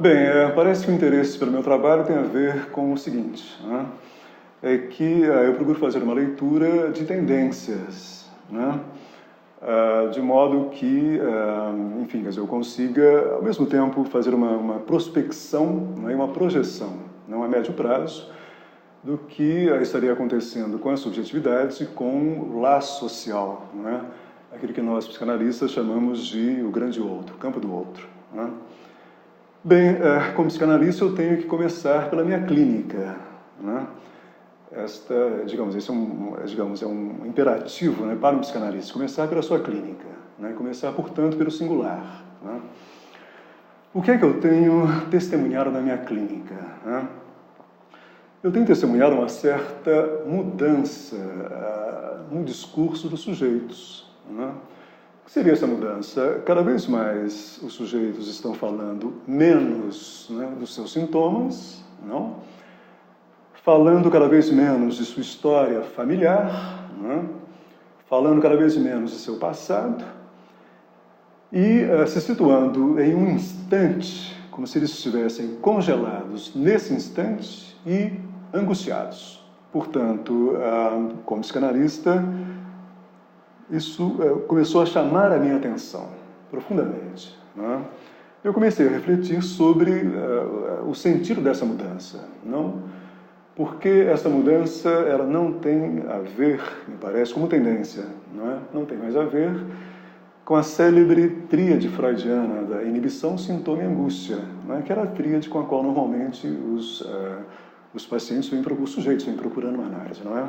Bem, parece que o interesse pelo meu trabalho tem a ver com o seguinte, né? É que eu procuro fazer uma leitura de tendências, né? De modo que, enfim, quer dizer, eu consiga, ao mesmo tempo, fazer uma prospecção, né, e uma projeção, não a médio prazo, do que estaria acontecendo com as subjetividades e com o laço social, né? Aquilo que nós, psicanalistas, chamamos de o grande outro, o campo do outro, né? Bem, como psicanalista, eu tenho que começar pela minha clínica, né? Esse é um imperativo, né, para um psicanalista, começar pela sua clínica, né? Começar, portanto, pelo singular, né? O que é que eu tenho testemunhado na minha clínica, né? Eu tenho testemunhado uma certa mudança no discurso dos sujeitos, né? O que seria essa mudança? Cada vez mais os sujeitos estão falando menos, né, dos seus sintomas, não? Falando cada vez menos de sua história familiar, né? Falando cada vez menos de seu passado e se situando em um instante, como se eles estivessem congelados nesse instante e angustiados. Portanto, como psicanalista, isso começou a chamar a minha atenção profundamente, né? Eu comecei a refletir sobre o sentido dessa mudança, não? Porque essa mudança ela não tem a ver, me parece, como tendência, não é? Não tem mais a ver com a célebre tríade freudiana da inibição, sintoma e angústia, não é? Que era a tríade com a qual normalmente os pacientes os sujeitos vêm procurando uma análise, não é?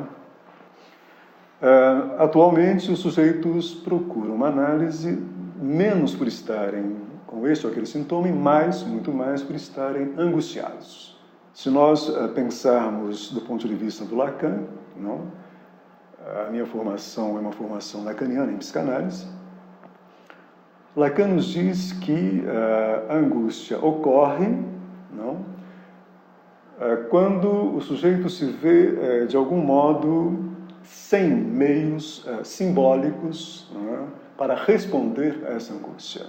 Atualmente, os sujeitos procuram uma análise menos por estarem com este ou aquele sintoma e muito mais por estarem angustiados. Se nós pensarmos do ponto de vista do Lacan, não? A minha formação é uma formação lacaniana em psicanálise, Lacan nos diz que a angústia ocorre, não? Quando o sujeito se vê, de algum modo, sem meios simbólicos, né, para responder a essa angústia.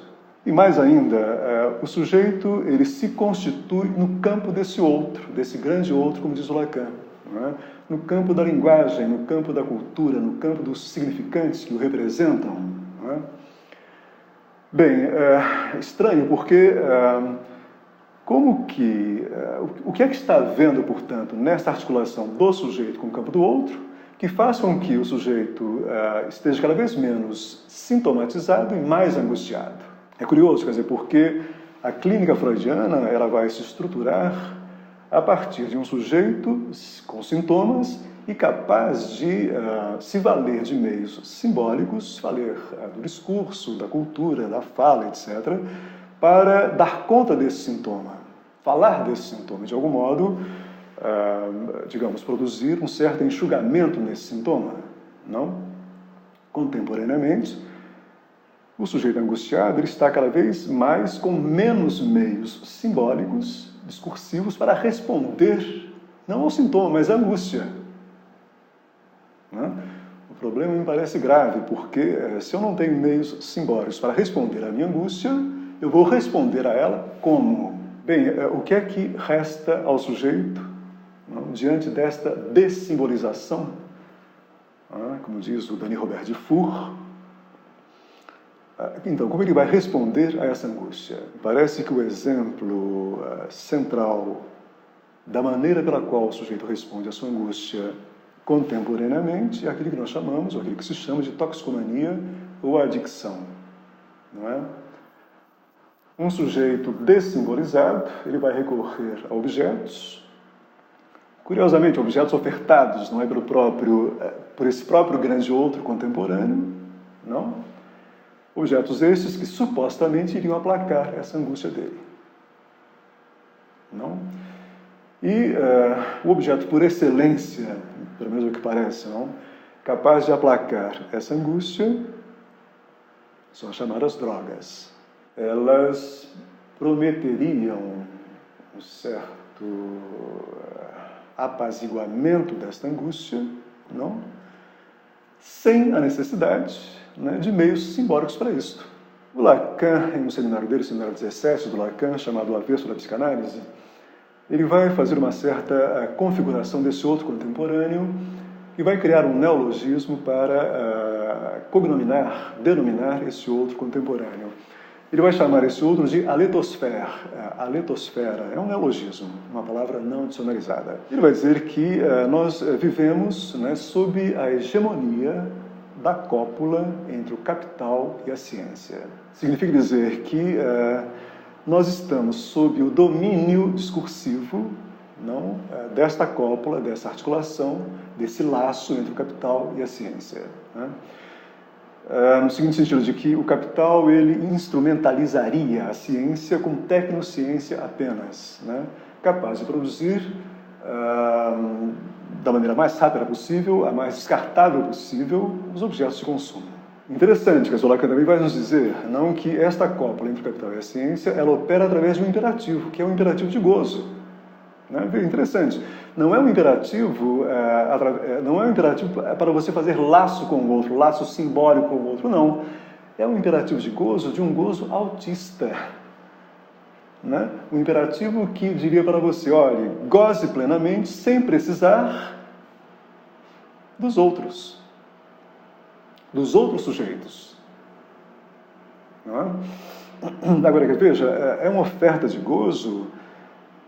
E mais ainda, o sujeito ele se constitui no campo desse outro, desse grande outro, como diz o Lacan, né, no campo da linguagem, no campo da cultura, no campo dos significantes que o representam. Né. Bem, estranho porque o que é que está havendo, portanto, nesta articulação do sujeito com o campo do outro, que faz com que o sujeito esteja cada vez menos sintomatizado e mais angustiado. É curioso, quer dizer, porque a clínica freudiana ela vai se estruturar a partir de um sujeito com sintomas e capaz de se valer de meios simbólicos, valer do discurso, da cultura, da fala, etc., para dar conta desse sintoma, falar desse sintoma, de algum modo, produzir um certo enxugamento nesse sintoma, não? Contemporaneamente, o sujeito angustiado ele está cada vez mais com menos meios simbólicos, discursivos, para responder, não ao sintoma, mas à angústia. Né? O problema me parece grave, porque se eu não tenho meios simbólicos para responder à minha angústia, eu vou responder a ela como? Bem, o que é que resta ao sujeito diante desta dessimbolização, como diz o Denis Robert Dufour? Então, como ele vai responder a essa angústia? Parece que o exemplo central da maneira pela qual o sujeito responde à sua angústia contemporaneamente é aquilo que nós chamamos, ou aquilo que se chama de toxicomania ou adicção, não é? Um sujeito dessimbolizado, ele vai recorrer a objetos, curiosamente, objetos ofertados, não é, por esse próprio grande outro contemporâneo, não? Objetos estes que supostamente iriam aplacar essa angústia dele, não? E o objeto por excelência, pelo menos o que parece, não, capaz de aplacar essa angústia, são as chamadas drogas. Elas prometeriam um certo apaziguamento desta angústia, não? Sem a necessidade, né, de meios simbólicos para isto. O Lacan, em um seminário dele, seminário 17 do Lacan, chamado O Avesso da Psicanálise, ele vai fazer uma certa configuração desse outro contemporâneo e vai criar um neologismo para denominar esse outro contemporâneo. Ele vai chamar esse outro de aletosfera. Aletosfera é um neologismo, uma palavra não dicionarizada. Ele vai dizer que nós vivemos, né, sob a hegemonia da cópula entre o capital e a ciência. Significa dizer que nós estamos sob o domínio discursivo, não, desta cópula, dessa articulação, desse laço entre o capital e a ciência. Né? No seguinte sentido, de que o capital ele instrumentalizaria a ciência como tecnociência apenas, né? Capaz de produzir da maneira mais rápida possível, a mais descartável possível, os objetos de consumo. Interessante que a Lacan também vai nos dizer, não, que esta cópula entre o capital e a ciência, ela opera através de um imperativo, que é um imperativo de gozo. Né? Interessante. Não é um imperativo, para você fazer laço com o outro, laço simbólico com o outro, não. É um imperativo de gozo, de um gozo autista. Né? Um imperativo que diria para você, olhe, goze plenamente sem precisar dos outros sujeitos. Não é? Agora, veja, é uma oferta de gozo,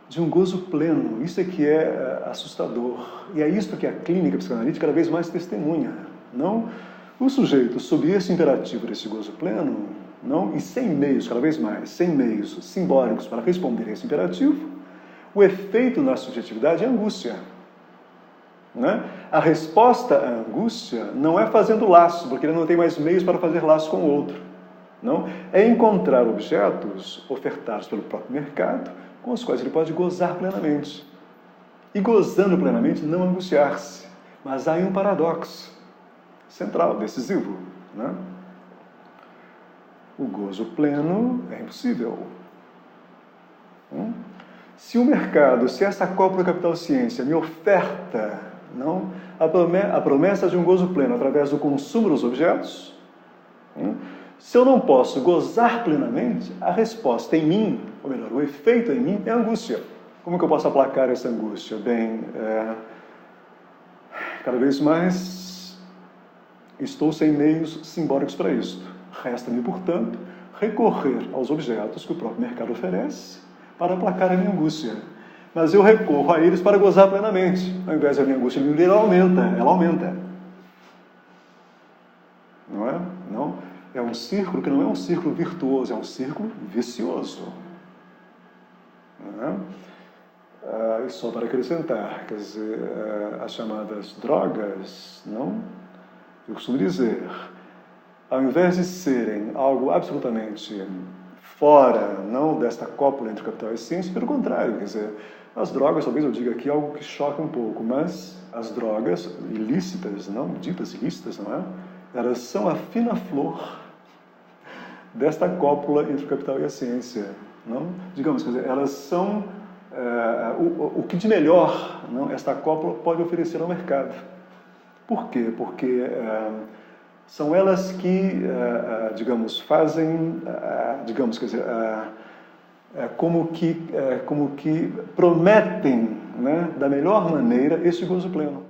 de um gozo pleno. Isso é que é assustador. E é isso que a clínica psicanalítica cada vez mais testemunha. Não? O sujeito, sob esse imperativo desse gozo pleno, não? E sem meios, cada vez mais, sem meios simbólicos para responder a esse imperativo, o efeito na subjetividade é angústia. Né? A resposta à angústia não é fazendo laço, porque ele não tem mais meios para fazer laço com o outro. Não? É encontrar objetos ofertados pelo próprio mercado, com os quais ele pode gozar plenamente. E gozando plenamente, não angustiar-se. Mas há aí um paradoxo central, decisivo. Né? O gozo pleno é impossível. Se o mercado, se essa cópula capital-ciência me oferta não, a promessa de um gozo pleno através do consumo dos objetos, se eu não posso gozar plenamente, a resposta em mim, ou melhor, o efeito em mim é angústia. Como que eu posso aplacar essa angústia? Bem, cada vez mais estou sem meios simbólicos para isto. Resta-me, portanto, recorrer aos objetos que o próprio mercado oferece para aplacar a minha angústia. Mas eu recorro a eles para gozar plenamente. Ao invés da minha angústia diminuir, ela aumenta. Não é? Não. É um círculo que não é um círculo virtuoso, é um círculo vicioso. Não é? E só para acrescentar, quer dizer, as chamadas drogas, não? Eu costumo dizer, ao invés de serem algo absolutamente fora, não desta cópula entre o capital e a ciência, pelo contrário, quer dizer, as drogas, talvez eu diga aqui algo que choca um pouco, mas as drogas ilícitas, não, ditas ilícitas, não é? Elas são a fina flor desta cópula entre o capital e a ciência, não? Digamos, quer dizer, elas são o que de melhor, não, esta cópula pode oferecer ao mercado. Por quê? Porque são elas que, digamos, fazem, digamos, quer dizer, como que prometem, né, da melhor maneira esse gozo pleno.